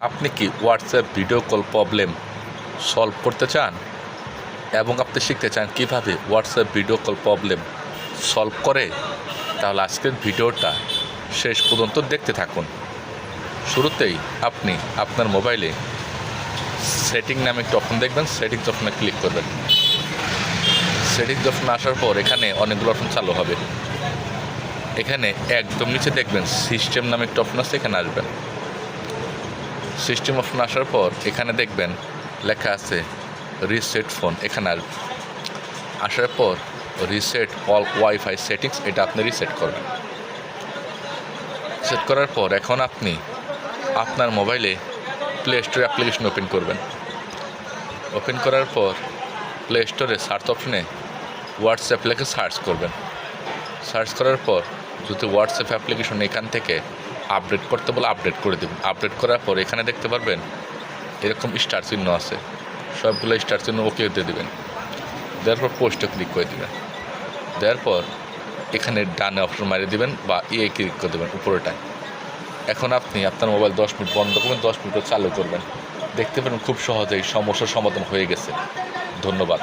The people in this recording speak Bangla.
আপনি কি WhatsApp video call problem solve করতে চান এবং আপনি শিখতে চান কিভাবে WhatsApp video call problem solve করে? তাহলে আজকের ভিডিওটা শেষ পর্যন্ত দেখতে থাকুন। শুরুতেই আপনি আপনার মোবাইলে সেটিং নামে একটি অপশন দেখবেন, সেটিংস অপশনে ক্লিক করবেন। সেটিংস অপশনে আসার পর এখানে অনেকগুলো অপশন চালু হবে। এখানে একদম নিচে দেখবেন সিস্টেম নামে একটি অপশন আছে, এখানে আসবেন। সিস্টেম অপশন আসার পর এখানে দেখবেন লেখা আছে রিসেট ফোন, এখানে আসবেন। আসার পর রিসেট অল ওয়াইফাই সেটিংস, এটা আপনি রিসেট করবেন। সেট করার পর এখন আপনি আপনার মোবাইলে প্লে স্টোর অ্যাপ্লিকেশন ওপেন করবেন। ওপেন করার পর প্লে স্টোরে সার্চ অপশনে হোয়াটসঅ্যাপ লিখে সার্চ করবেন। সার্চ করার পর যদি হোয়াটসঅ্যাপ অ্যাপ্লিকেশন এখান থেকে আপডেট করতে বলে আপডেট করে দেবেন। আপডেট করার পর এখানে দেখতে পারবেন এরকম স্টার চিহ্ন আছে, সবগুলো স্টার চিহ্ন ওকে দিয়ে দেবেন। দেওয়ার পর পোস্টে ক্লিক করে দেবেন। দেওয়ার পর এখানে ডানে অপশন মারিয়ে দেবেন বা ক্লিক করে দেবেন উপরেটায়। এখন আপনি আপনার মোবাইল 10 মিনিট বন্ধ করবেন, 10 মিনিট চালু করবেন। দেখতে পারেন খুব সহজেই সমস্যার সমাধান হয়ে গেছে। ধন্যবাদ।